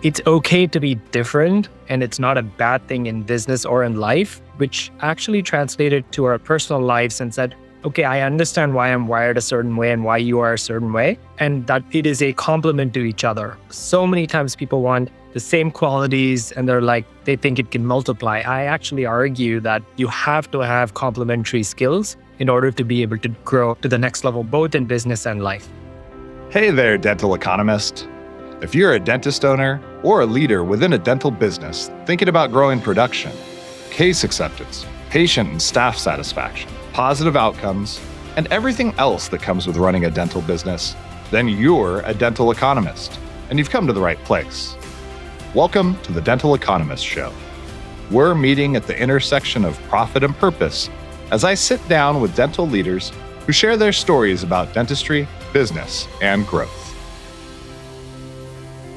it's okay to be different and it's not a bad thing in business or in life, which actually translated to our personal lives and said, okay, I understand why I'm wired a certain way and why you are a certain way, and that it is a complement to each other. So many times people want the same qualities and they think it can multiply. I actually argue that you have to have complementary skills in order to be able to grow to the next level, both in business and life. Hey there, dental economist. If you're a dentist owner or a leader within a dental business thinking about growing production, case acceptance, patient and staff satisfaction, positive outcomes, and everything else that comes with running a dental business, then you're a dental economist, and you've come to the right place. Welcome to the Dental Economist Show. We're meeting at the intersection of profit and purpose as I sit down with dental leaders who share their stories about dentistry, business, and growth.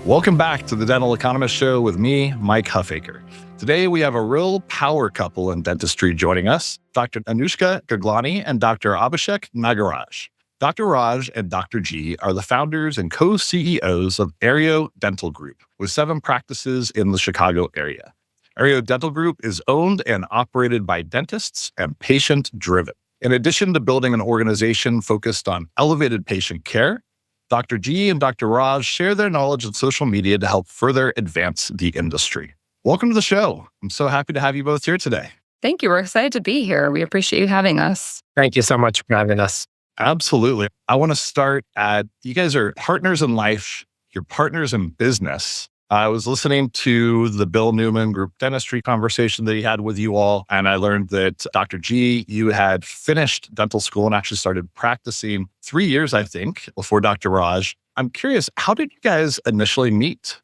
Welcome back to the Dental Economist Show with me, Mike Huffaker. Today, we have a real power couple in dentistry joining us, Dr. Anushka Gaglani and Dr. Abhishek Nagaraj. Dr. Raj and Dr. G are the founders and co-CEOs of Areo Dental Group, with 7 practices in the Chicago area. Areo Dental Group is owned and operated by dentists and patient-driven. In addition to building an organization focused on elevated patient care, Dr. G and Dr. Raj share their knowledge of social media to help further advance the industry. Welcome to the show. I'm so happy to have you both here today. Thank you. We're excited to be here. We appreciate you having us. Thank you so much for having us. Absolutely. I want to start at, you guys are partners in life, you're partners in business. I was listening to the Bill Newman group dentistry conversation that he had with you all, and I learned that Dr. G, you had finished dental school and actually started practicing 3 years, I think, before Dr. Raj. I'm curious, how did you guys initially meet?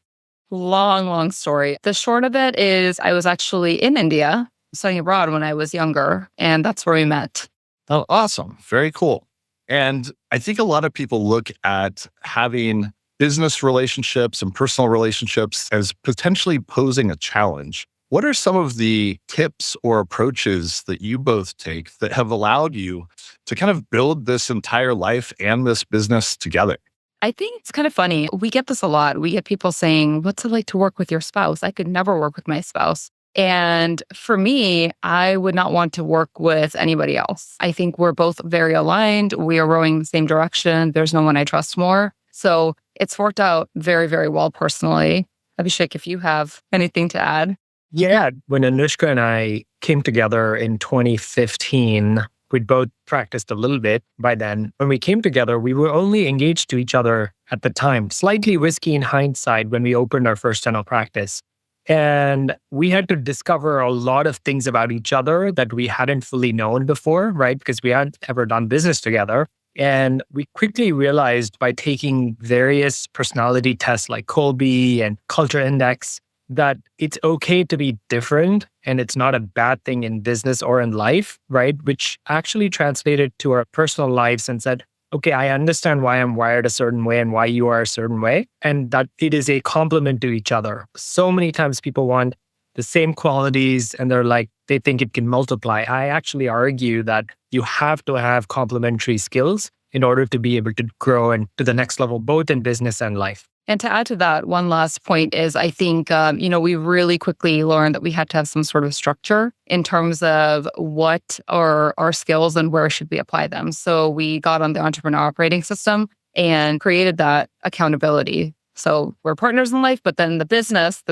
Long story. The short of it is I was actually in India studying abroad when I was younger, and that's where we met. Oh, awesome. Very cool. And I think a lot of people look at having business relationships and personal relationships as potentially posing a challenge. What are some of the tips or approaches that you both take that have allowed you to kind of build this entire life and this business together? I think it's kind of funny. We get this a lot. We get people saying, what's it like to work with your spouse? I could never work with my spouse. And for me, I would not want to work with anybody else. I think we're both very aligned. We are rowing in the same direction. There's no one I trust more. So it's worked out very, very well personally. Abhishek, if you have anything to add. Yeah, when Anushka and I came together in 2015, we'd both practiced a little bit by then. When we came together, we were only engaged to each other at the time, slightly risky in hindsight when we opened our first dental practice. And we had to discover a lot of things about each other that we hadn't fully known before, right? Because we hadn't ever done business together. And we quickly realized by taking various personality tests like Colby and Culture Index that it's okay to be different and it's not a bad thing in business or in life, right? Which actually translated to our personal lives and said, okay, I understand why I'm wired a certain way and why you are a certain way, and that it is a complement to each other. So many times people want the same qualities and they think it can multiply. I actually argue that you have to have complementary skills in order to be able to grow and to the next level, both in business and life. And to add to that, one last point is I think, we really quickly learned that we had to have some sort of structure in terms of what are our skills and where should we apply them. So we got on the entrepreneur operating system and created that accountability. So we're partners in life, but then the business is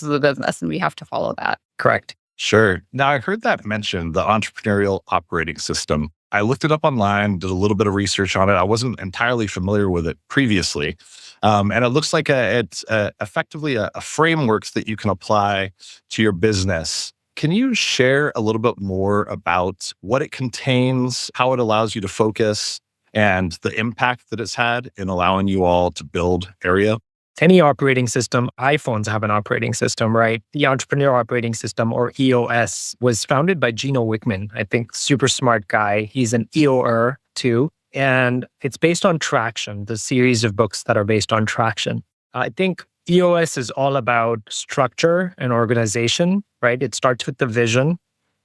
the business, and we have to follow that. Correct. Sure. Now, I heard that mentioned, the entrepreneurial operating system. I looked it up online, did a little bit of research on it. I wasn't entirely familiar with it previously. And it looks like it's effectively a framework that you can apply to your business. Can you share a little bit more about what it contains, how it allows you to focus, and the impact that it's had in allowing you all to build Areo? Any operating system, iPhones have an operating system, right? The Entrepreneur Operating System, or EOS, was founded by Gino Wickman. I think super smart guy. He's an EOer too. And it's based on Traction, the series of books that are based on Traction. I think EOS is all about structure and organization, right? It starts with the vision,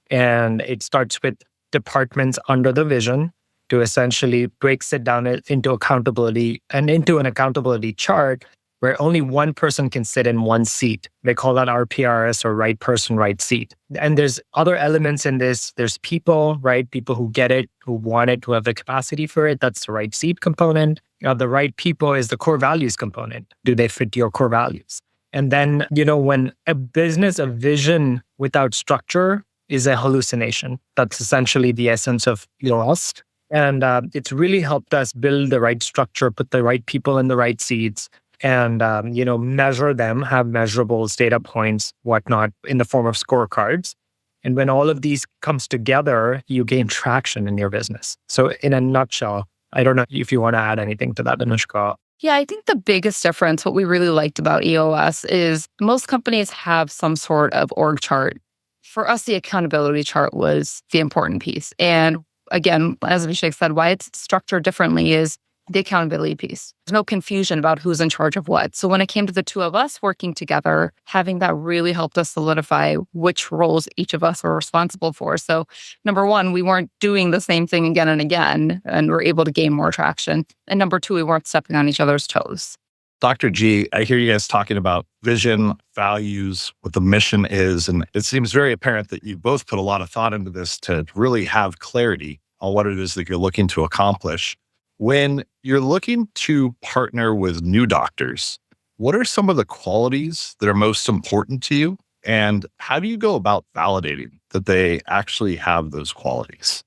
and it starts with departments under the vision to essentially breaks it down into accountability and into an accountability chart where only one person can sit in one seat. They call that RPRS, or right person, right seat. And there's other elements in this. There's people, right? People who get it, who want it, who have the capacity for it. That's the right seat component. The right people is the core values component. Do they fit your core values? And then, when a business, a vision without structure is a hallucination. That's essentially the essence of lost. And it's really helped us build the right structure, put the right people in the right seats, and measure them, have measurables, data points, whatnot, in the form of scorecards. And when all of these comes together, you gain traction in your business. So in a nutshell, I don't know if you want to add anything to that, Anushka. Yeah, I think the biggest difference, what we really liked about EOS, is most companies have some sort of org chart. For us, the accountability chart was the important piece. And again, as Abhishek said, why it's structured differently is the accountability piece. There's no confusion about who's in charge of what. So when it came to the two of us working together, having that really helped us solidify which roles each of us were responsible for. So number one, we weren't doing the same thing again and again, and we're able to gain more traction. And number two, we weren't stepping on each other's toes. Dr. G, I hear you guys talking about vision, values, what the mission is. And it seems very apparent that you both put a lot of thought into this to really have clarity on what it is that you're looking to accomplish. When you're looking to partner with new doctors, what are some of the qualities that are most important to you? And how do you go about validating that they actually have those qualities?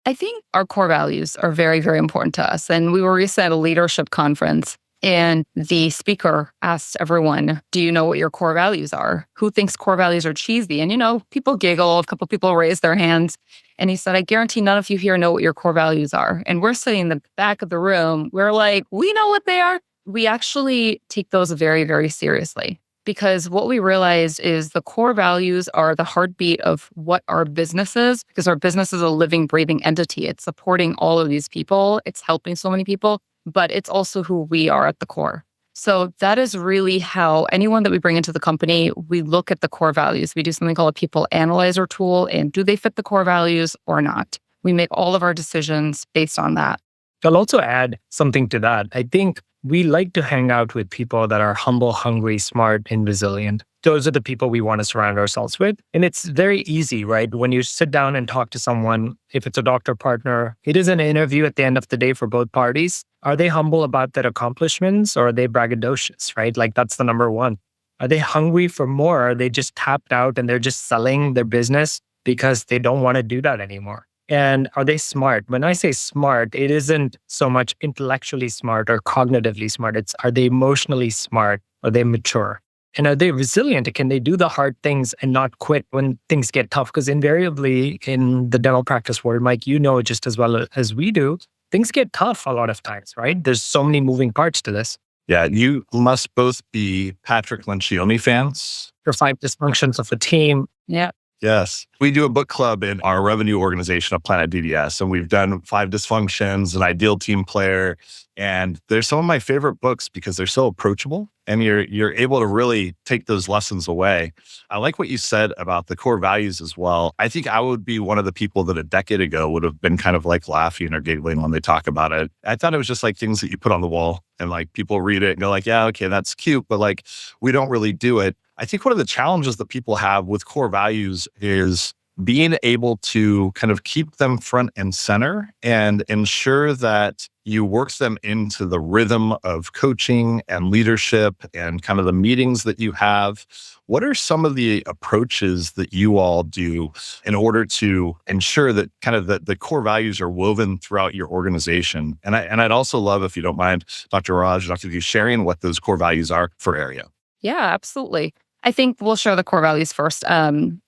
I think our core values are very, very important to us. And we were recently at a leadership conference, and the speaker asked everyone, do you know what your core values are? Who thinks core values are cheesy? And, people giggle, a couple people raised their hands. And he said, I guarantee none of you here know what your core values are. And we're sitting in the back of the room. We're like, we know what they are. We actually take those very, very seriously, because what we realized is the core values are the heartbeat of what our business is, because our business is a living, breathing entity. It's supporting all of these people. It's helping so many people, but it's also who we are at the core. So that is really how anyone that we bring into the company, we look at the core values. We do something called a people analyzer tool. And do they fit the core values or not? We make all of our decisions based on that. I'll also add something to that. I think we like to hang out with people that are humble, hungry, smart, and resilient. Those are the people we want to surround ourselves with. And it's very easy, right? When you sit down and talk to someone, if it's a doctor partner, it is an interview at the end of the day for both parties. Are they humble about their accomplishments, or are they braggadocious, right? Like, that's the number one. Are they hungry for more? Are they just tapped out and they're just selling their business because they don't want to do that anymore? And are they smart? When I say smart, it isn't so much intellectually smart or cognitively smart. It's, are they emotionally smart? Are they mature? And are they resilient? Can they do the hard things and not quit when things get tough? Because invariably in the dental practice world, Mike, you know just as well as we do, things get tough a lot of times, right? There's so many moving parts to this. Yeah, you must both be Patrick Lencioni fans. Your 5 dysfunctions of a team. Yeah. Yes. We do a book club in our revenue organization of Planet DDS, and we've done 5 Dysfunctions, an Ideal Team Player. And they're some of my favorite books because they're so approachable and you're able to really take those lessons away. I like what you said about the core values as well. I think I would be one of the people that a decade ago would have been kind of like laughing or giggling when they talk about it. I thought it was just like things that you put on the wall and like people read it and go like, yeah, okay, that's cute, but like we don't really do it. I think one of the challenges that people have with core values is being able to kind of keep them front and center and ensure that you work them into the rhythm of coaching and leadership and kind of the meetings that you have. What are some of the approaches that you all do in order to ensure that kind of the core values are woven throughout your organization? And I'd also love, if you don't mind, Dr. Raj, Dr. D, sharing what those core values are for Areo. Yeah, absolutely. I think we'll share the core values first.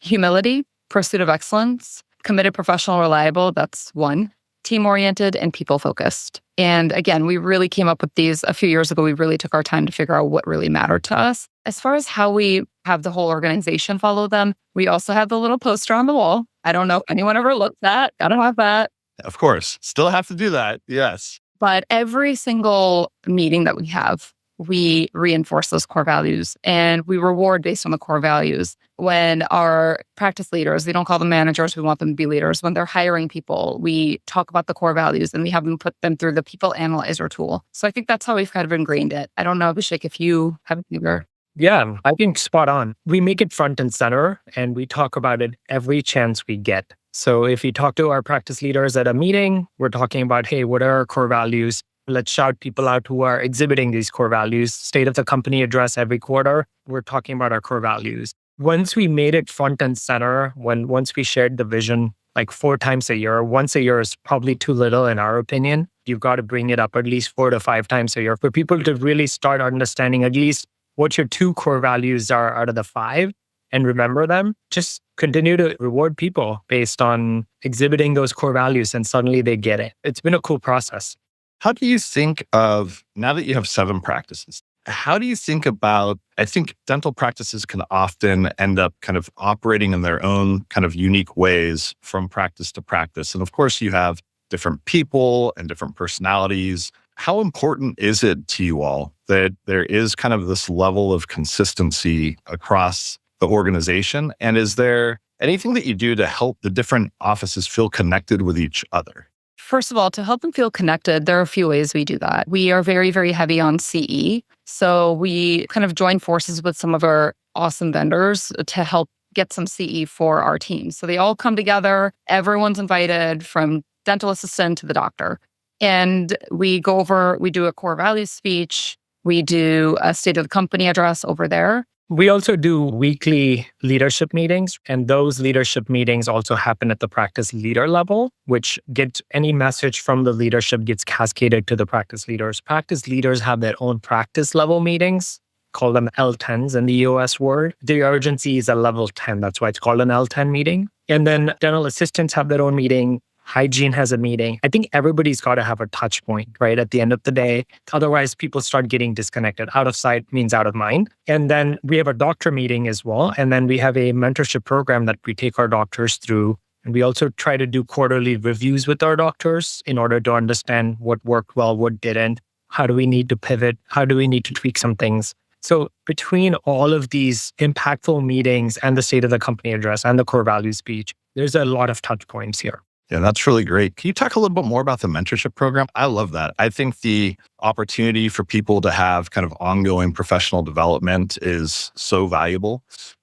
Humility, pursuit of excellence, committed, professional, reliable. That's one. Team-oriented and people-focused. And again, we really came up with these a few years ago. We really took our time to figure out what really mattered to us. As far as how we have the whole organization follow them, we also have the little poster on the wall. I don't know if anyone ever looked at. Gotta have that. Of course. Still have to do that. Yes. But every single meeting that we have, we reinforce those core values and we reward based on the core values. When our practice leaders, we don't call them managers, we want them to be leaders. When they're hiring people, we talk about the core values and we have them put them through the people analyzer tool. So I think that's how we've kind of ingrained it. I don't know, Abhishek, if you have either. Yeah, I think spot on. We make it front and center and we talk about it every chance we get. So if you talk to our practice leaders at a meeting, we're talking about, hey, what are our core values? Let's shout people out who are exhibiting these core values. State of the company address every quarter, we're talking about our core values. Once we made it front and center, once we shared the vision like 4 times a year, once a year is probably too little in our opinion. You've got to bring it up at least 4 to 5 times a year for people to really start understanding at least what your 2 core values are out of the 5 and remember them. Just continue to reward people based on exhibiting those core values and suddenly they get it. It's been a cool process. How do you think of, now that you have 7 practices, how do you think about, I think dental practices can often end up kind of operating in their own kind of unique ways from practice to practice. And of course, you have different people and different personalities. How important is it to you all that there is kind of this level of consistency across the organization? And is there anything that you do to help the different offices feel connected with each other? First of all, to help them feel connected, there are a few ways we do that. We are very, very heavy on CE. So we kind of join forces with some of our awesome vendors to help get some CE for our team. So they all come together. Everyone's invited from dental assistant to the doctor. And we go over, we do a core values speech. We do a state of the company address over there. We also do weekly leadership meetings, and those leadership meetings also happen at the practice leader level, which gets any message from the leadership gets cascaded to the practice leaders. Practice leaders have their own practice level meetings, call them L10s in the US word. The urgency is a level 10. That's why it's called an L10 meeting. And then dental assistants have their own meeting. Hygiene has a meeting. I think everybody's got to have a touch point, right? At the end of the day. Otherwise, people start getting disconnected. Out of sight means out of mind. And then we have a doctor meeting as well. And then we have a mentorship program that we take our doctors through. And we also try to do quarterly reviews with our doctors in order to understand what worked well, what didn't. How do we need to pivot? How do we need to tweak some things? So between all of these impactful meetings and the state of the company address and the core value speech, there's a lot of touch points here. Yeah, that's really great. Can you talk a little bit more about the mentorship program? I love that. I think the opportunity for people to have kind of ongoing professional development is so valuable.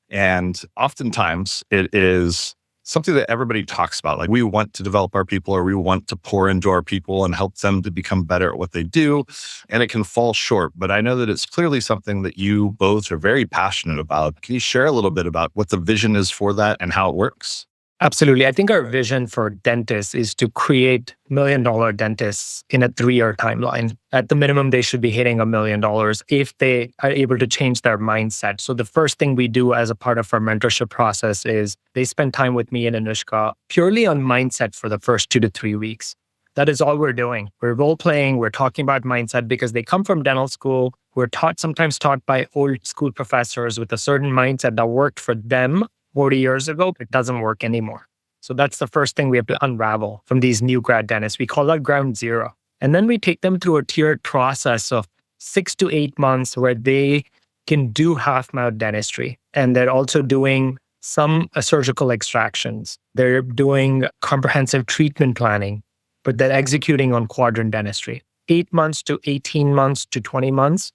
And oftentimes it is something that everybody talks about. Like we want to develop our people or we want to pour into our people and help them to become better at what they do. And it can fall short. But I know that it's clearly something that you both are very passionate about. Can you share a little bit about what the vision is for that and how it works? Absolutely. I think our vision for dentists is to create $1 million dentists in a 3-year timeline. At the minimum, they should be hitting $1 million if they are able to change their mindset. So the first thing we do as a part of our mentorship process is they spend time with me and Anushka purely on mindset for the first 2 to 3 weeks. That is all we're doing. We're role playing. We're talking about mindset because they come from dental school. We're sometimes taught by old school professors with a certain mindset that worked for them 40 years ago, it doesn't work anymore. So that's the first thing we have to unravel from these new grad dentists. We call that ground zero. And then we take them through a tiered process of 6 to 8 months where they can do half-mouth dentistry. And they're also doing some surgical extractions. They're doing comprehensive treatment planning, but they're executing on quadrant dentistry. 8 months to 18 months to 20 months,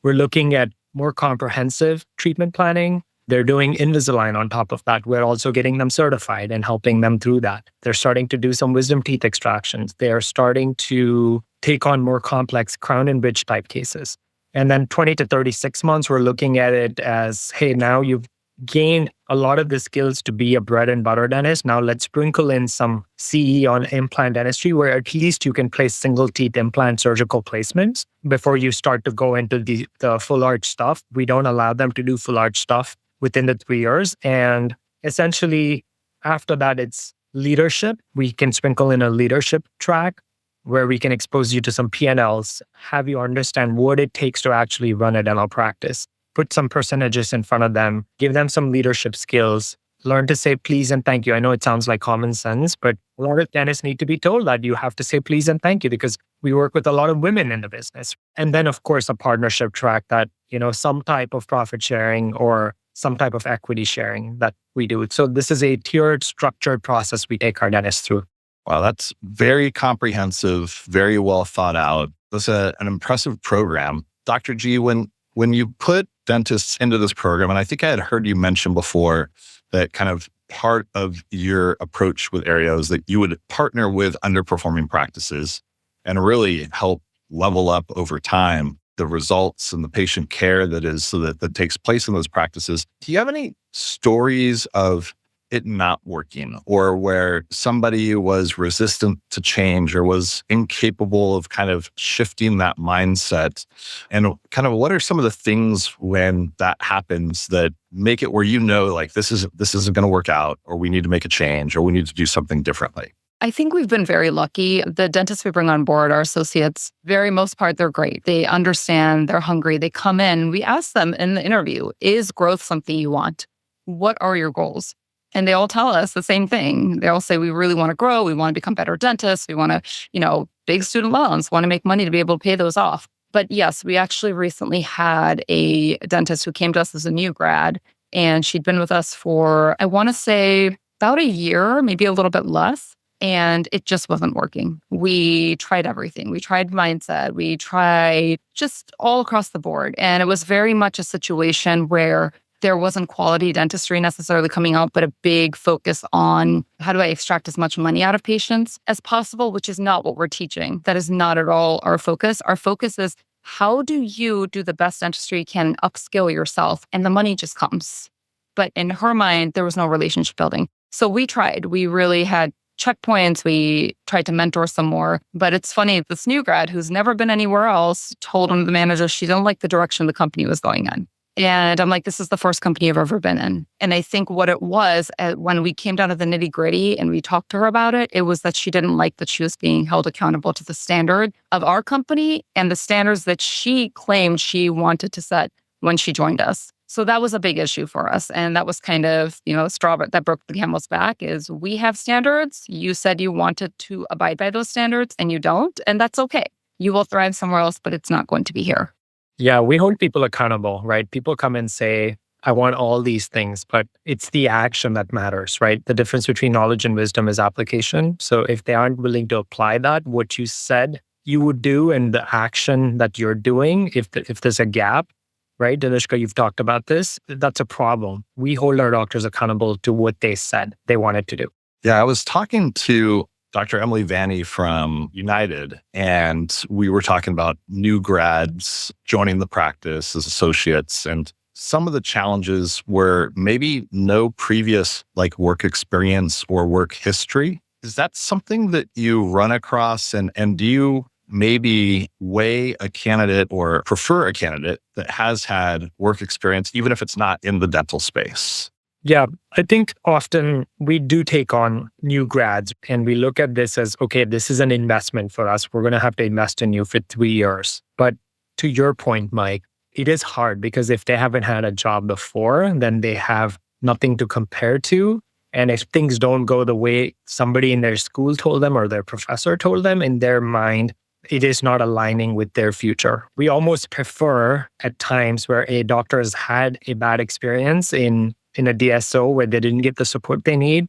we're looking at more comprehensive treatment planning. They're doing Invisalign on top of that. We're also getting them certified and helping them through that. They're starting to do some wisdom teeth extractions. They are starting to take on more complex crown and bridge type cases. And then 20 to 36 months, we're looking at it as, hey, now you've gained a lot of the skills to be a bread and butter dentist. Now let's sprinkle in some CE on implant dentistry where at least you can place single teeth implant surgical placements before you start to go into the full arch stuff. We don't allow them to do full arch stuff within the 3 years. And essentially, after that, it's leadership. We can sprinkle in a leadership track where we can expose you to some P&Ls, have you understand what it takes to actually run a dental practice, put some percentages in front of them, give them some leadership skills, learn to say please and thank you. I know it sounds like common sense, but a lot of dentists need to be told that you have to say please and thank you because we work with a lot of women in the business. And then, of course, a partnership track that, some type of profit sharing or some type of equity sharing that we do. So this is a tiered, structured process we take our dentists through. Wow, that's very comprehensive, very well thought out. That's an impressive program. Dr. G, when you put dentists into this program, and I think I had heard you mention before that kind of part of your approach with Areo is that you would partner with underperforming practices and really help level up over time the results and the patient care that takes place in those practices. Do you have any stories of it not working, or where somebody was resistant to change or was incapable of kind of shifting that mindset? And kind of what are some of the things when that happens that make it where like this isn't going to work out, or we need to make a change, or we need to do something differently? I think we've been very lucky. The dentists we bring on board, our associates, very most part, they're great. They understand, they're hungry. They come in, we ask them in the interview, is growth something you want? What are your goals? And they all tell us the same thing. They all say, we really want to grow. We want to become better dentists. We want to, big student loans, want to make money to be able to pay those off. But yes, we actually recently had a dentist who came to us as a new grad, and she'd been with us for, I want to say, about a year, maybe a little bit less. And it just wasn't working. We tried everything. We tried mindset. We tried just all across the board. And it was very much a situation where there wasn't quality dentistry necessarily coming out, but a big focus on how do I extract as much money out of patients as possible, which is not what we're teaching. That is not at all our focus. Our focus is how do you do the best dentistry you can and upskill yourself? And the money just comes. But in her mind, there was no relationship building. So we tried. We really had checkpoints. We tried to mentor some more. But it's funny, this new grad who's never been anywhere else told one of the managers she didn't like the direction the company was going in. And I'm like, this is the first company I've ever been in. And I think what it was, when we came down to the nitty gritty and we talked to her about it, it was that she didn't like that she was being held accountable to the standard of our company and the standards that she claimed she wanted to set when she joined us. So that was a big issue for us. And that was kind of, the straw that broke the camel's back is we have standards. You said you wanted to abide by those standards and you don't. And that's okay. You will thrive somewhere else, but it's not going to be here. Yeah, we hold people accountable, right? People come and say, I want all these things, but it's the action that matters, right? The difference between knowledge and wisdom is application. So if they aren't willing to apply that, what you said you would do and the action that you're doing, if there's a gap, right? Anushka, you've talked about this. That's a problem. We hold our doctors accountable to what they said they wanted to do. Yeah, I was talking to Dr. Emily Vanny from United, and we were talking about new grads joining the practice as associates. And some of the challenges were maybe no previous work experience or work history. Is that something that you run across? And do you maybe weigh a candidate or prefer a candidate that has had work experience, even if it's not in the dental space? Yeah, I think often we do take on new grads and we look at this as, okay, this is an investment for us. We're going to have to invest in you for 3 years. But to your point, Mike, it is hard because if they haven't had a job before, then they have nothing to compare to. And if things don't go the way somebody in their school told them or their professor told them, in their mind, it is not aligning with their future. We almost prefer at times where a doctor has had a bad experience in a DSO where they didn't get the support they need.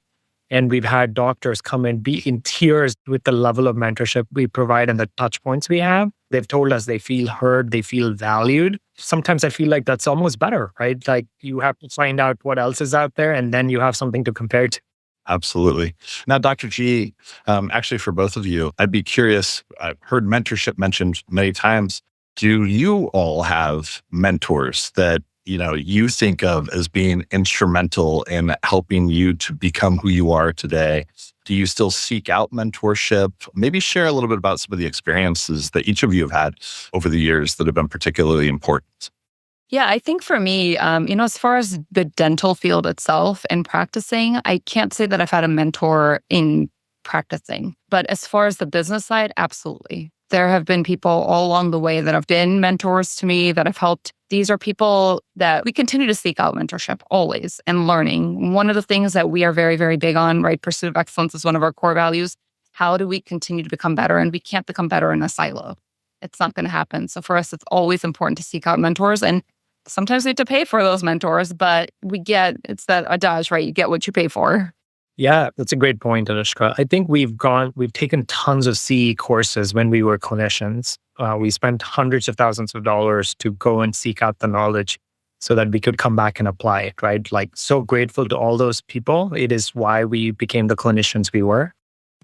And we've had doctors come and be in tears with the level of mentorship we provide and the touch points we have. They've told us they feel heard, they feel valued. Sometimes I feel like that's almost better, right? Like you have to find out what else is out there and then you have something to compare to. Absolutely. Now, Dr. G, actually for both of you, I'd be curious. I've heard mentorship mentioned many times. Do you all have mentors that you think of as being instrumental in helping you to become who you are today? Do you still seek out mentorship? Maybe share a little bit about some of the experiences that each of you have had over the years that have been particularly important. Yeah, I think for me, as far as the dental field itself and practicing, I can't say that I've had a mentor in practicing. But as far as the business side, absolutely. There have been people all along the way that have been mentors to me, that have helped. These are people that we continue to seek out mentorship always and learning. One of the things that we are very, very big on, right? Pursuit of excellence is one of our core values. How do we continue to become better? And we can't become better in a silo. It's not going to happen. So for us, it's always important to seek out mentors. And sometimes we have to pay for those mentors, but it's that adage, right? You get what you pay for. Yeah, that's a great point, Anushka. I think we've taken tons of CE courses when we were clinicians. We spent hundreds of thousands of dollars to go and seek out the knowledge so that we could come back and apply it, right? Like, so grateful to all those people. It is why we became the clinicians we were.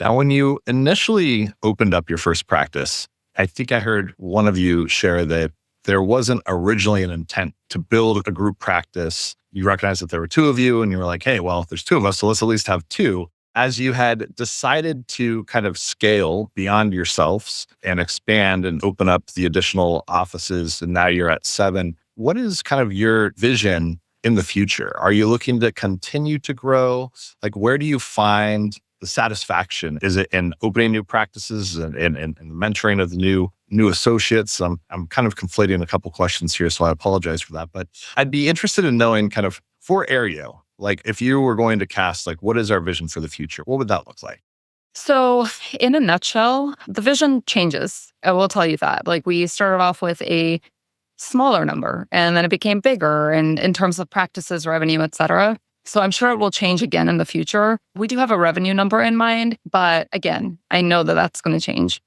Now, when you initially opened up your first practice, I think I heard one of you share that there wasn't originally an intent to build a group practice. You recognized that there were two of you and you were like, hey, well, there's two of us, so let's at least have two. As you had decided to kind of scale beyond yourselves and expand and open up the additional offices, and now you're at 7, what is kind of your vision in the future? Are you looking to continue to grow? Like, where do you find the satisfaction? Is it in opening new practices and the mentoring of the new associates? I'm kind of conflating a couple questions here, so I apologize for that. But I'd be interested in knowing kind of for Areo, like if you were going to cast, like, what is our vision for the future? What would that look like? So in a nutshell, the vision changes. I will tell you that. Like, we started off with a smaller number and then it became bigger, and in terms of practices, revenue, et cetera. So I'm sure it will change again in the future. We do have a revenue number in mind, but again, I know that that's going to change.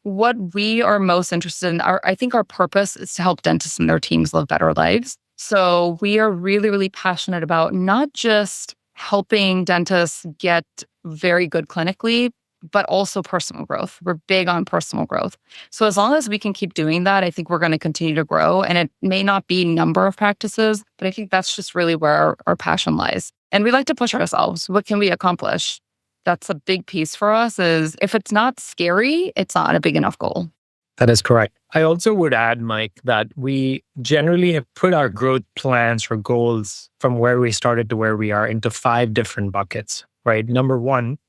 What we are most interested in, I think our purpose is to help dentists and their teams live better lives. So we are really, really passionate about not just helping dentists get very good clinically, but also personal growth. We're big on personal growth. So as long as we can keep doing that, I think we're going to continue to grow. And it may not be number of practices, but I think that's just really where our passion lies. And we like to push ourselves. What can we accomplish? That's a big piece for us. Is if it's not scary, it's not a big enough goal. That is correct. I also would add, Mike, that we generally have put our growth plans or goals from where we started to where we are into 5 different buckets, right? Number 1,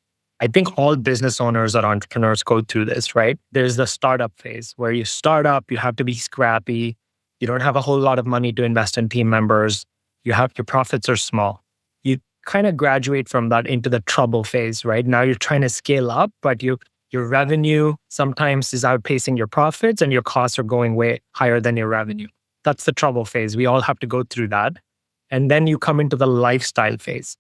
I think all business owners or entrepreneurs go through this, right? There's the startup phase where you start up, you have to be scrappy. You don't have a whole lot of money to invest in team members. Your profits are small. You kind of graduate from that into the trouble phase, right? Now you're trying to scale up, but your revenue sometimes is outpacing your profits and your costs are going way higher than your revenue. That's the trouble phase. We all have to go through that. And then you come into the lifestyle phase.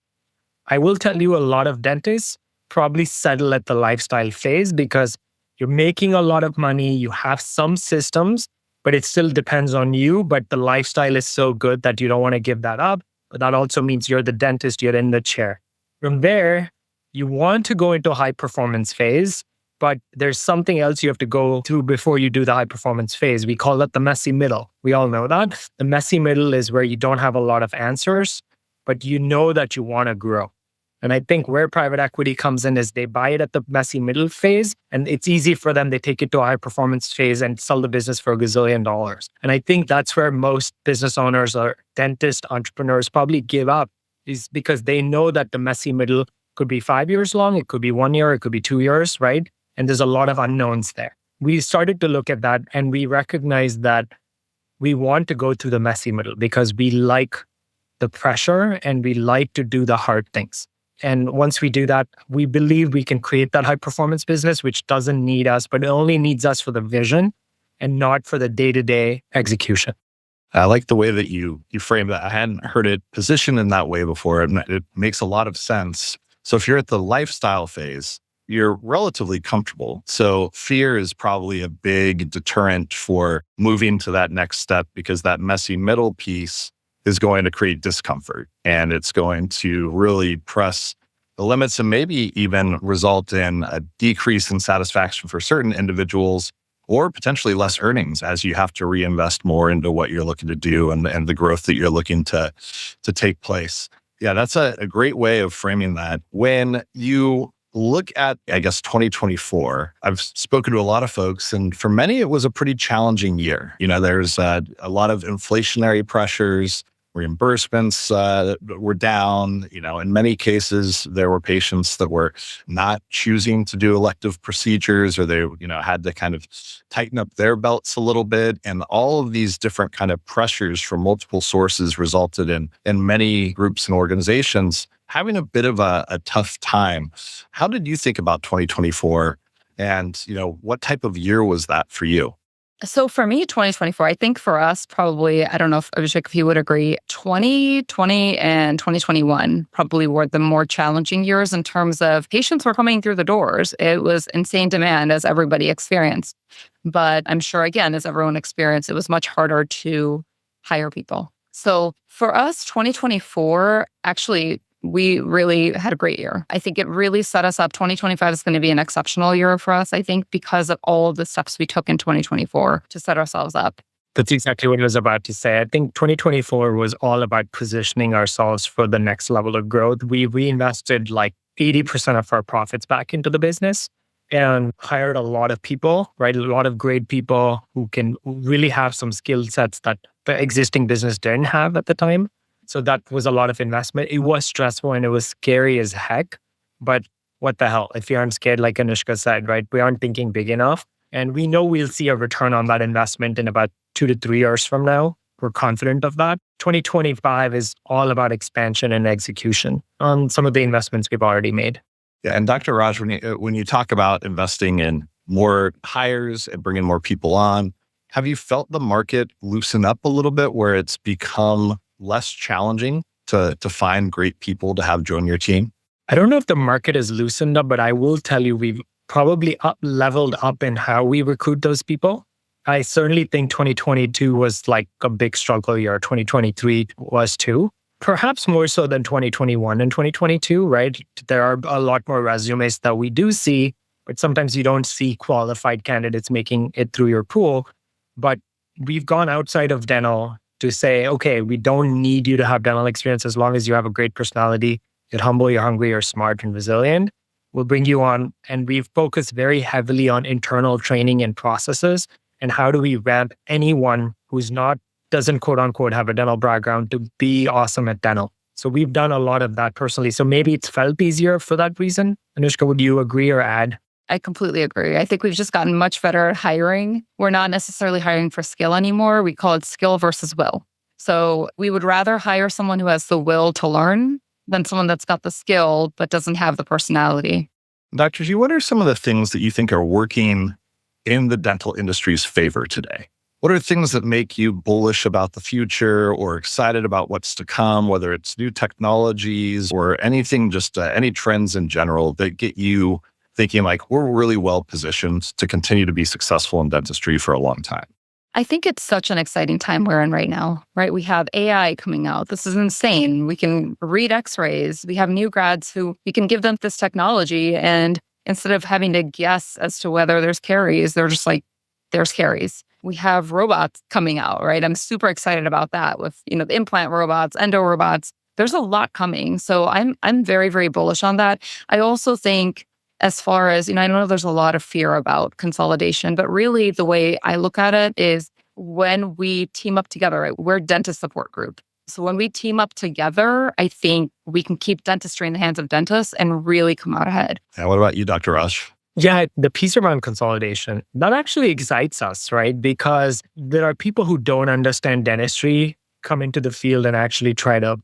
I will tell you, a lot of dentists probably settle at the lifestyle phase because you're making a lot of money, you have some systems, but it still depends on you. But the lifestyle is so good that you don't want to give that up. But that also means you're the dentist, you're in the chair. From there, you want to go into a high performance phase, but there's something else you have to go through before you do the high performance phase. We call it the messy middle. We all know that. The messy middle is where you don't have a lot of answers, but you know that you want to grow. And I think where private equity comes in is they buy it at the messy middle phase, and it's easy for them. They take it to a high performance phase and sell the business for $1 gazillion. And I think that's where most business owners or dentist entrepreneurs probably give up, is because they know that the messy middle could be 5 years long, it could be 1 year, it could be 2 years, right? And there's a lot of unknowns there. We started to look at that and we recognized that we want to go through the messy middle because we like the pressure and we like to do the hard things. And once we do that, we believe we can create that high performance business, which doesn't need us, but it only needs us for the vision and not for the day-to-day execution. I like the way that you frame that. I hadn't heard it positioned in that way before. It makes a lot of sense. So if you're at the lifestyle phase, you're relatively comfortable. So fear is probably a big deterrent for moving to that next step, because that messy middle piece is going to create discomfort and it's going to really press the limits and maybe even result in a decrease in satisfaction for certain individuals, or potentially less earnings as you have to reinvest more into what you're looking to do and the growth that you're looking to take place. Yeah, that's a great way of framing that. When you look at, I guess, 2024, I've spoken to a lot of folks, and for many, it was a pretty challenging year. You know, there's a lot of inflationary pressures. reimbursements were down. In many cases, there were patients that were not choosing to do elective procedures, or they, had to kind of tighten up their belts a little bit. And all of these different kind of pressures from multiple sources resulted in many groups and organizations having a bit of a tough time. How did you think about 2024? And, what type of year was that for you? So for me, 2024, I think for us, probably, I don't know if Abhishek, if you would agree, 2020 and 2021 probably were the more challenging years in terms of patients were coming through the doors. It was insane demand, as everybody experienced. But I'm sure, again, as everyone experienced, it was much harder to hire people. So for us, 2024, actually, we really had a great year. I think it really set us up. 2025 is going to be an exceptional year for us, I think, because of all of the steps we took in 2024 to set ourselves up. That's exactly what I was about to say. I think 2024 was all about positioning ourselves for the next level of growth. We reinvested like 80% of our profits back into the business and hired a lot of people, right? A lot of great people who can really have some skill sets that the existing business didn't have at the time. So that was a lot of investment. It was stressful and it was scary as heck. But what the hell? If you aren't scared, like Anushka said, right? We aren't thinking big enough. And we know we'll see a return on that investment in about 2 to 3 years from now. We're confident of that. 2025 is all about expansion and execution on some of the investments we've already made. Yeah, and Dr. Raj, when you talk about investing in more hires and bringing more people on, have you felt the market loosen up a little bit where it's become less challenging to find great people to have join your team? I don't know if the market is loosened up, but I will tell you we've probably leveled up in how we recruit those people. I certainly think 2022 was like a big struggle year. 2023 was too. Perhaps more so than 2021 and 2022, right? There are a lot more resumes that we do see, but sometimes you don't see qualified candidates making it through your pool. But we've gone outside of dental to say, okay, we don't need you to have dental experience as long as you have a great personality, you're humble, you're hungry, you're smart and resilient. We'll bring you on. And we've focused very heavily on internal training and processes. And how do we ramp anyone who's doesn't quote unquote have a dental background to be awesome at dental? So we've done a lot of that personally. So maybe it's felt easier for that reason. Anushka, would you agree or add? I completely agree. I think we've just gotten much better at hiring. We're not necessarily hiring for skill anymore. We call it skill versus will. So we would rather hire someone who has the will to learn than someone that's got the skill but doesn't have the personality. Dr. G, what are some of the things that you think are working in the dental industry's favor today? What are things that make you bullish about the future or excited about what's to come, whether it's new technologies or anything, just any trends in general that get you thinking like we're really well positioned to continue to be successful in dentistry for a long time? I think it's such an exciting time we're in right now, right? We have AI coming out. This is insane. We can read x-rays. We have new grads who we can give them this technology. And instead of having to guess as to whether there's caries, they're just like, there's caries. We have robots coming out, right? I'm super excited about that with, the implant robots, endo robots. There's a lot coming. So I'm very, very bullish on that. I also think as far as, I know there's a lot of fear about consolidation, but really the way I look at it is when we team up together, right? We're a dentist support group. So when we team up together, I think we can keep dentistry in the hands of dentists and really come out ahead. And what about you, Dr. Raj? Yeah, the piece around consolidation, that actually excites us, right? Because there are people who don't understand dentistry come into the field and actually try to,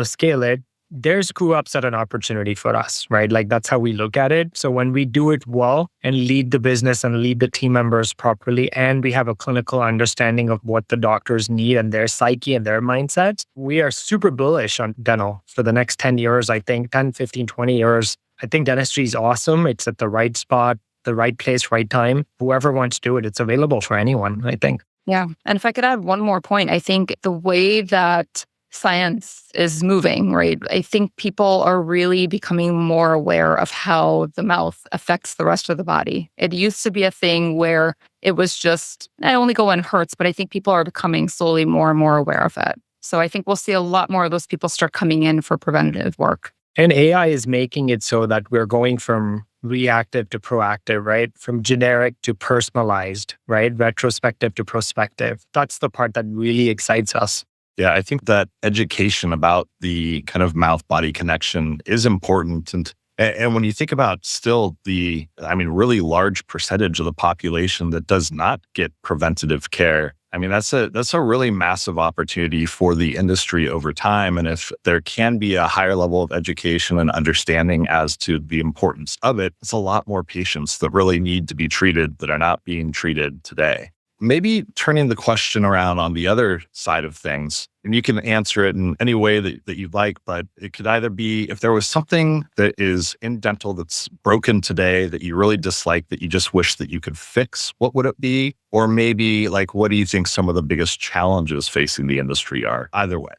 scale it. There's screw-ups at an opportunity for us, right? Like that's how we look at it. So when we do it well and lead the business and lead the team members properly, and we have a clinical understanding of what the doctors need and their psyche and their mindsets, we are super bullish on dental for the next 10 years, I think, 10, 15, 20 years. I think dentistry is awesome. It's at the right spot, the right place, right time. Whoever wants to do it, it's available for anyone, I think. Yeah. And if I could add one more point, I think the way that science is moving, right? I think people are really becoming more aware of how the mouth affects the rest of the body. It used to be a thing where it was just, I only go when it hurts, but I think people are becoming slowly more and more aware of it. So I think we'll see a lot more of those people start coming in for preventative work. And AI is making it so that we're going from reactive to proactive, right? From generic to personalized, right? Retrospective to prospective. That's the part that really excites us. Yeah, I think that education about the kind of mouth-body connection is important. And when you think about still really large percentage of the population that does not get preventative care, I mean, that's a really massive opportunity for the industry over time. And if there can be a higher level of education and understanding as to the importance of it, it's a lot more patients that really need to be treated that are not being treated today. Maybe turning the question around on the other side of things, and you can answer it in any way that you'd like, but it could either be if there was something that is in dental that's broken today that you really dislike, that you just wish that you could fix, what would it be? Or maybe what do you think some of the biggest challenges facing the industry are? Either way.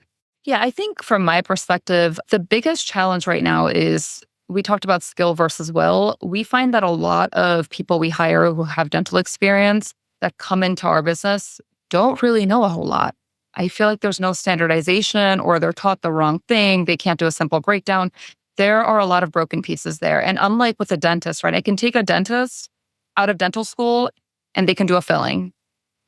Yeah, I think from my perspective, the biggest challenge right now is we talked about skill versus will. We find that a lot of people we hire who have dental experience that come into our business don't really know a whole lot. I feel like there's no standardization or they're taught the wrong thing. They can't do a simple breakdown. There are a lot of broken pieces there. And unlike with a dentist, right? I can take a dentist out of dental school and they can do a filling.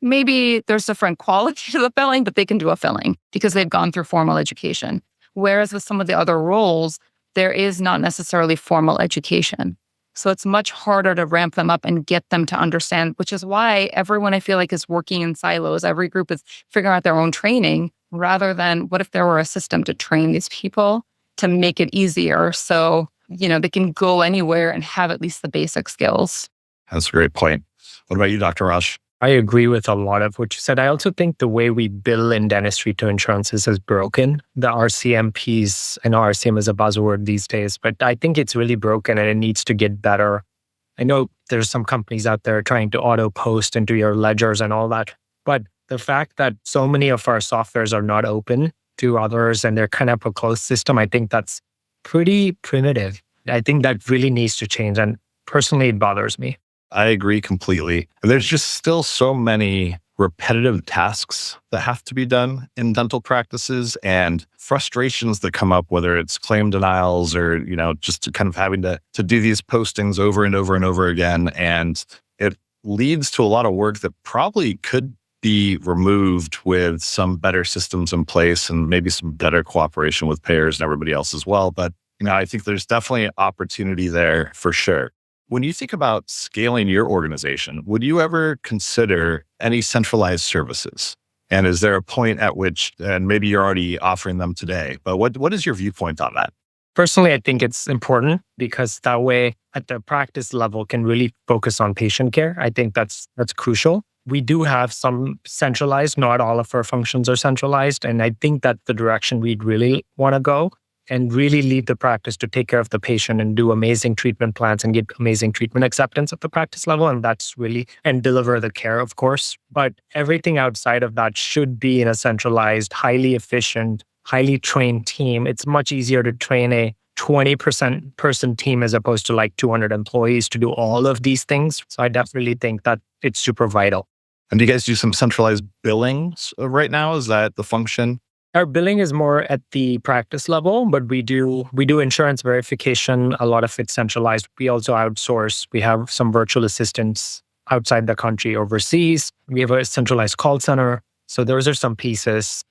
Maybe there's different quality to the filling, but they can do a filling because they've gone through formal education. Whereas with some of the other roles, there is not necessarily formal education. So it's much harder to ramp them up and get them to understand, which is why everyone I feel like is working in silos. Every group is figuring out their own training rather than what if there were a system to train these people to make it easier so, they can go anywhere and have at least the basic skills. That's a great point. What about you, Dr. Raj? I agree with a lot of what you said. I also think the way we bill in dentistry to insurances is broken. The RCM piece, I know RCM is a buzzword these days, but I think it's really broken and it needs to get better. I know there's some companies out there trying to auto post into your ledgers and all that, but the fact that so many of our softwares are not open to others and they're kind of a closed system, I think that's pretty primitive. I think that really needs to change. And personally, it bothers me. I agree completely. There's just still so many repetitive tasks that have to be done in dental practices and frustrations that come up, whether it's claim denials or, just kind of having to do these postings over and over and over again. And it leads to a lot of work that probably could be removed with some better systems in place and maybe some better cooperation with payers and everybody else as well. But, I think there's definitely an opportunity there for sure. When you think about scaling your organization, would you ever consider any centralized services? And is there a point at which, and maybe you're already offering them today, but what is your viewpoint on that? Personally, I think it's important because that way at the practice level can really focus on patient care. I think that's crucial. We do have some centralized, not all of our functions are centralized. And I think that's the direction we'd really want to go and really leave the practice to take care of the patient and do amazing treatment plans and get amazing treatment acceptance at the practice level. And deliver the care, of course. But everything outside of that should be in a centralized, highly efficient, highly trained team. It's much easier to train a 20% person team as opposed to 200 employees to do all of these things. So I definitely think that it's super vital. And do you guys do some centralized billings right now? Is that the function? Our billing is more at the practice level, but we do insurance verification. A lot of it's centralized. We also outsource. We have some virtual assistants outside the country, overseas. We have a centralized call center. So those are some pieces.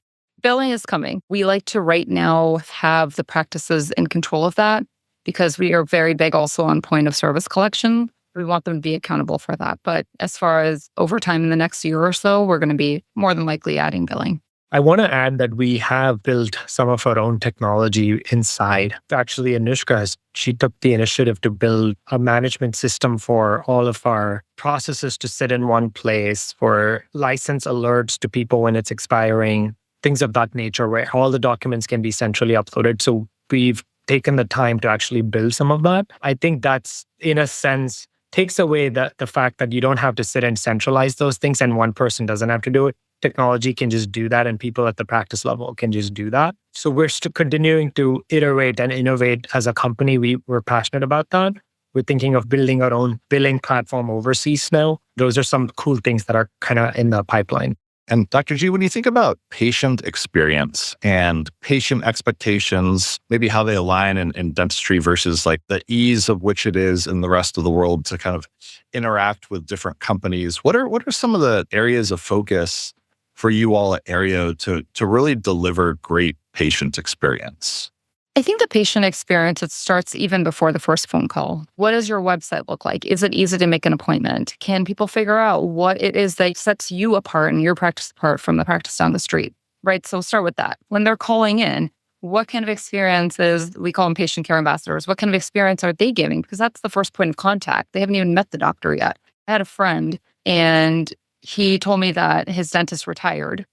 Billing is coming. We like to right now have the practices in control of that because we are very big also on point of service collection. We want them to be accountable for that. But as far as over time in the next year or so, we're going to be more than likely adding billing. I want to add that we have built some of our own technology inside. Actually, Anushka, she took the initiative to build a management system for all of our processes to sit in one place, for license alerts to people when it's expiring, things of that nature, where all the documents can be centrally uploaded. So we've taken the time to actually build some of that. I think that's, in a sense, takes away the fact that you don't have to sit and centralize those things and one person doesn't have to do it. Technology can just do that and people at the practice level can just do that. So we're still continuing to iterate and innovate as a company. We're passionate about that. We're thinking of building our own billing platform overseas now. Those are some cool things that are kind of in the pipeline. And Dr. G, when you think about patient experience and patient expectations, maybe how they align in dentistry versus the ease of which it is in the rest of the world to kind of interact with different companies, what are some of the areas of focus for you all at Areo to really deliver great patient experience? I think the patient experience, it starts even before the first phone call. What does your website look like? Is it easy to make an appointment? Can people figure out what it is that sets you apart and your practice apart from the practice down the street? Right? So start with that. When they're calling in, what kind of experiences, we call them patient care ambassadors, what kind of experience are they giving? Because that's the first point of contact. They haven't even met the doctor yet. I had a friend and he told me that his dentist retired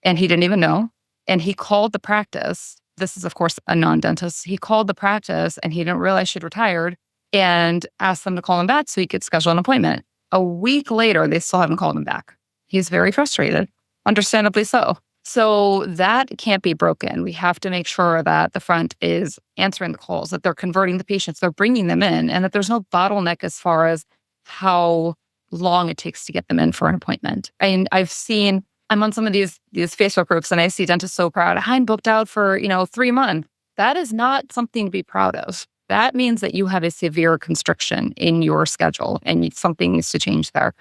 and he didn't even know. And he called the practice. This is, of course, a non-dentist. He called the practice and he didn't realize she'd retired and asked them to call him back so he could schedule an appointment. A week later, they still haven't called him back. He's very frustrated, understandably so. So that can't be broken. We have to make sure that the front is answering the calls, that they're converting the patients, they're bringing them in, and that there's no bottleneck as far as how long it takes to get them in for an appointment. And I'm on some of these Facebook groups and I see dentists so proud. I'm booked out for, 3 months. That is not something to be proud of. That means that you have a severe constriction in your schedule and something needs to change there.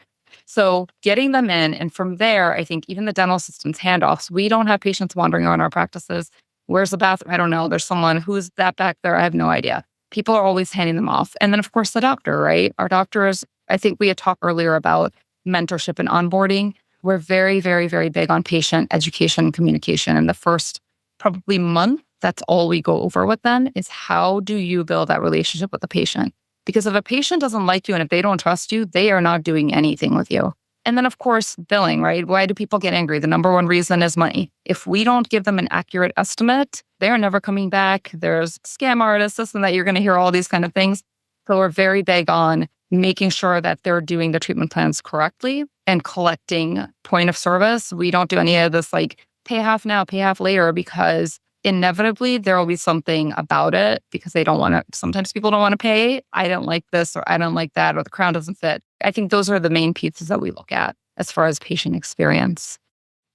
So getting them in, and from there, I think even the dental system's handoffs, we don't have patients wandering around our practices. Where's the bathroom? I don't know. There's someone who's that back there. I have no idea. People are always handing them off. And then, of course, the doctor, right? Our doctors, I think we had talked earlier about mentorship and onboarding. We're very, very, very big on patient education and communication. And the first probably month, that's all we go over with them is how do you build that relationship with the patient? Because if a patient doesn't like you and if they don't trust you, they are not doing anything with you. And then, of course, billing, right? Why do people get angry? The number one reason is money. If we don't give them an accurate estimate, they're never coming back. There's scam artists, this and that. You're going to hear all these kind of things. So we're very big on making sure that they're doing the treatment plans correctly and collecting point of service. We don't do any of this like pay half now, pay half later, because inevitably there will be something about it because they don't want to. Sometimes people don't want to pay. I don't like this or I don't like that or the crown doesn't fit. I think those are the main pieces that we look at as far as patient experience.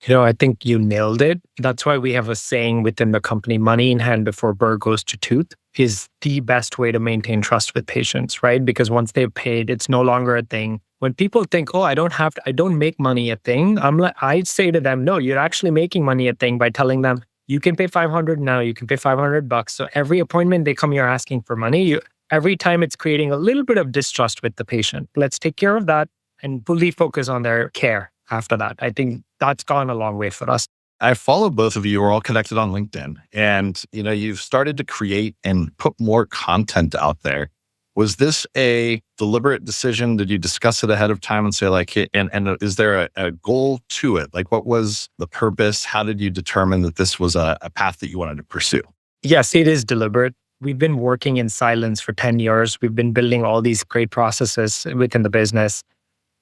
I think you nailed it. That's why we have a saying within the company, money in hand before burr goes to tooth is the best way to maintain trust with patients, right? Because once they've paid, it's no longer a thing. When people think, I don't make money a thing, I say to them, no, you're actually making money a thing by telling them, you can pay $500 now, you can pay $500. So every appointment they come, you're asking for money. Every time it's creating a little bit of distrust with the patient. Let's take care of that and fully focus on their care after that. I think that's gone a long way for us. I follow both of you. We're all connected on LinkedIn. And, you've started to create and put more content out there. Was this a deliberate decision? Did you discuss it ahead of time and say and is there a goal to it? Like, what was the purpose? How did you determine that this was a path that you wanted to pursue? Yes, it is deliberate. We've been working in silence for 10 years. We've been building all these great processes within the business.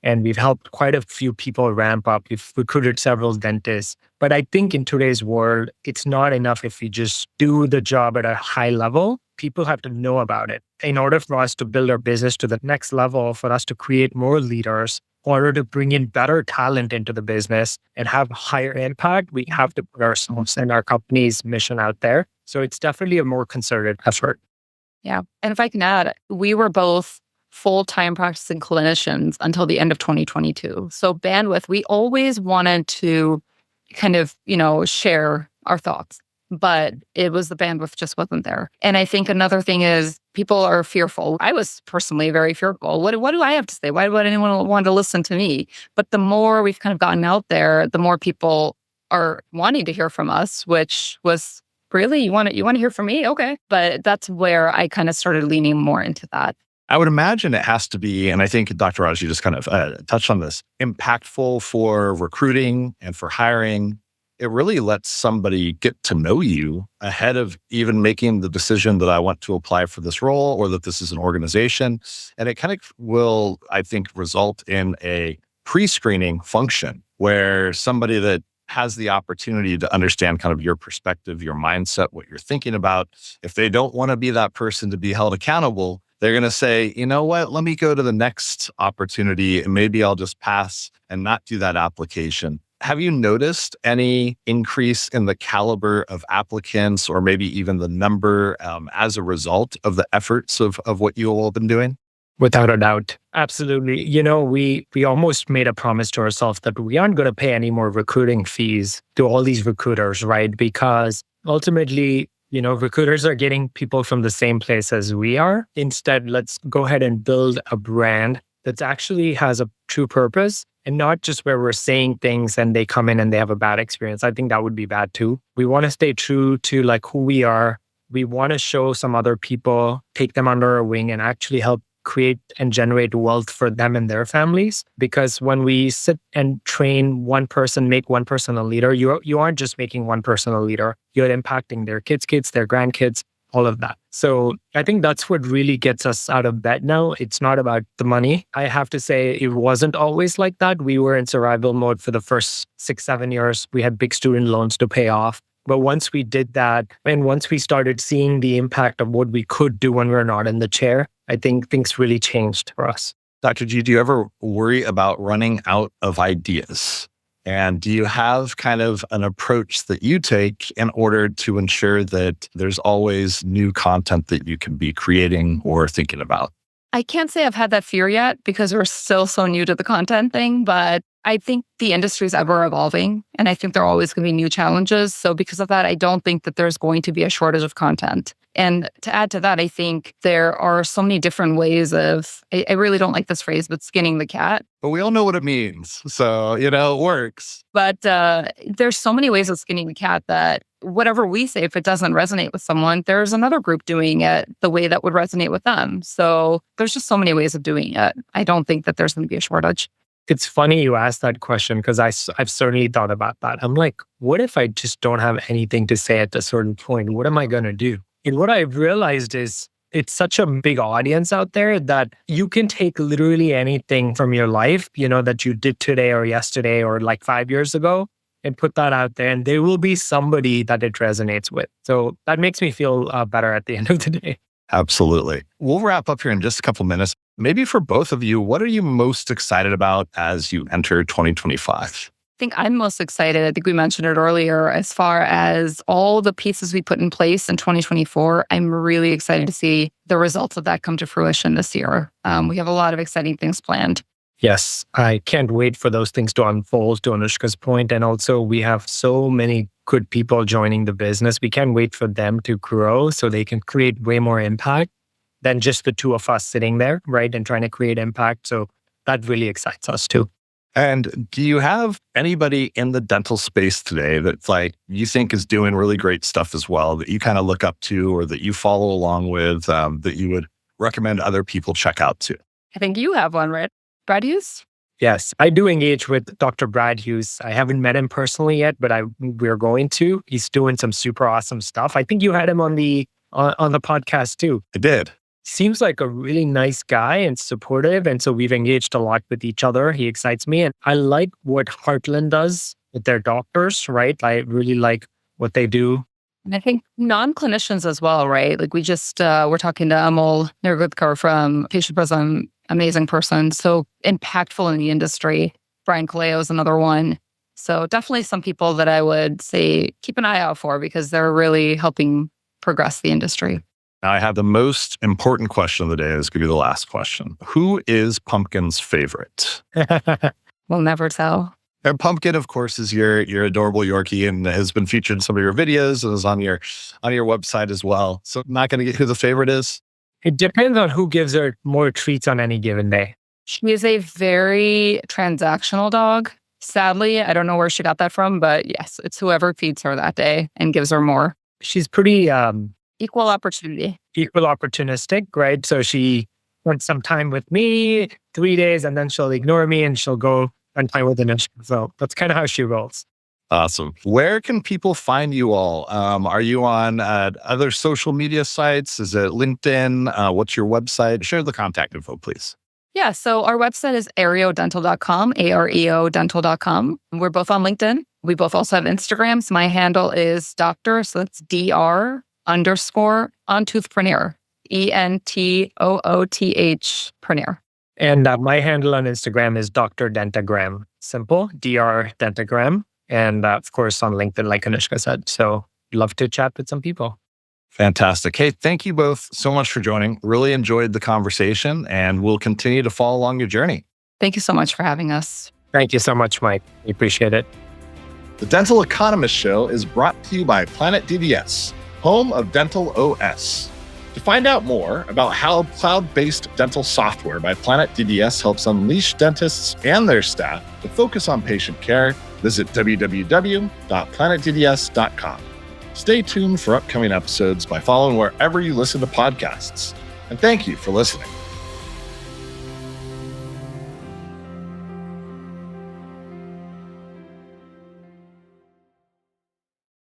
And we've helped quite a few people ramp up. We've recruited several dentists. But I think in today's world, it's not enough if we just do the job at a high level. People have to know about it. In order for us to build our business to the next level, for us to create more leaders, in order to bring in better talent into the business and have higher impact, we have to put ourselves and our company's mission out there. So it's definitely a more concerted effort. Yeah. And if I can add, we were both full-time practicing clinicians until the end of 2022. So bandwidth, we always wanted to kind of, share our thoughts, but it was the bandwidth just wasn't there. And I think another thing is people are fearful. I was personally very fearful. What do I have to say? Why would anyone want to listen to me? But the more we've kind of gotten out there, the more people are wanting to hear from us, which was really, you want to hear from me? Okay. But that's where I kind of started leaning more into that. I would imagine it has to be, and I think Dr. Raj, you just kind of touched on this, impactful for recruiting and for hiring. It really lets somebody get to know you ahead of even making the decision that I want to apply for this role or that this is an organization. And it kind of will, I think, result in a pre-screening function where somebody that has the opportunity to understand kind of your perspective, your mindset, what you're thinking about. If they don't want to be that person to be held accountable, they're going to say, you know what, let me go to the next opportunity and maybe I'll just pass and not do that application. Have you noticed any increase in the caliber of applicants or maybe even the number as a result of the efforts of what you all have been doing? Without a doubt. Absolutely. We almost made a promise to ourselves that we aren't going to pay any more recruiting fees to all these recruiters, right? Because ultimately, recruiters are getting people from the same place as we are. Instead, let's go ahead and build a brand that actually has a true purpose and not just where we're saying things and they come in and they have a bad experience. I think that would be bad too. We want to stay true to like who we are. We want to show some other people, take them under our wing and actually help create and generate wealth for them and their families. Because when we sit and train one person, make one person a leader, you aren't just making one person a leader. You're impacting their kids, their grandkids, all of that. So I think that's what really gets us out of bed now. It's not about the money. I have to say it wasn't always like that. We were in survival mode for the first 6-7 years. We had big student loans to pay off. But once we did that, and once we started seeing the impact of what we could do when we're not in the chair, I think things really changed for us. Dr. G, do you ever worry about running out of ideas? And do you have kind of an approach that you take in order to ensure that there's always new content that you can be creating or thinking about? I can't say I've had that fear yet because we're still so new to the content thing, but I think the industry is ever evolving and I think there are always going to be new challenges. So because of that, I don't think that there's going to be a shortage of content. And to add to that, I think there are so many different ways of, I really don't like this phrase, but skinning the cat. But we all know what it means. So, it works. But there's so many ways of skinning the cat that whatever we say, if it doesn't resonate with someone, there's another group doing it the way that would resonate with them. So there's just so many ways of doing it. I don't think that there's going to be a shortage. It's funny you asked that question because I've certainly thought about that. I'm like, what if I just don't have anything to say at a certain point? What am I going to do? And what I've realized is it's such a big audience out there that you can take literally anything from your life, that you did today or yesterday or like 5 years ago and put that out there. And there will be somebody that it resonates with. So that makes me feel better at the end of the day. Absolutely. We'll wrap up here in just a couple minutes. Maybe for both of you, what are you most excited about as you enter 2025? I think I'm most excited. I think we mentioned it earlier as far as all the pieces we put in place in 2024. I'm really excited to see the results of that come to fruition this year. We have a lot of exciting things planned. Yes, I can't wait for those things to unfold, to Anushka's point. And also we have so many good people joining the business. We can't wait for them to grow so they can create way more impact than just the two of us sitting there, right? And trying to create impact. So that really excites us too. And do you have anybody in the dental space today that like you think is doing really great stuff as well that you kind of look up to or that you follow along with that you would recommend other people check out too? I think you have one, right? Brad Hughes? Yes, I do engage with Dr. Brad Hughes. I haven't met him personally yet, but we're going to. He's doing some super awesome stuff. I think you had him on the podcast too. I did. Seems like a really nice guy and supportive. And so we've engaged a lot with each other. He excites me. And I like what Heartland does with their doctors, right? I really like what they do. And I think non-clinicians as well, right? Like we just, we're talking to Amol Nirgudkar from Patient Prism, amazing person. So impactful in the industry. Brian Kaleo is another one. So definitely some people that I would say keep an eye out for because they're really helping progress the industry. Now I have the most important question of the day. This is going to be the last question. Who is Pumpkin's favorite? We'll never tell. And Pumpkin, of course, is your adorable Yorkie and has been featured in some of your videos and is on your website as well. So I'm not going to get who the favorite is. It depends on who gives her more treats on any given day. She is a very transactional dog. Sadly, I don't know where she got that from, but yes, it's whoever feeds her that day and gives her more. She's pretty equal opportunity. Equal opportunistic, right? So she wants some time with me 3 days and then she'll ignore me and she'll go spend time with Anushka. So that's kind of how she rolls. Awesome. Where can people find you all? Are you on other social media sites? Is it LinkedIn? What's your website? Share the contact info, please. Yeah, so our website is areodental.com, AREO dental.com. We're both on LinkedIn. We both also have Instagrams. My handle is Dr. So that's DR _ ontoothpreneur, ENTOOTH preneur. And my handle on Instagram is Dr. Dentagram. Simple, DR Dentagram. And of course on LinkedIn, like Anushka said. So love to chat with some people. Fantastic. Hey, thank you both so much for joining. Really enjoyed the conversation, and we'll continue to follow along your journey. Thank you so much for having us. Thank you so much, Mike. We appreciate it. The Dental Economist Show is brought to you by Planet DDS, home of Dental OS. To find out more about how cloud-based dental software by Planet DDS helps unleash dentists and their staff to focus on patient care, visit www.planetdds.com. Stay tuned for upcoming episodes by following wherever you listen to podcasts. And thank you for listening.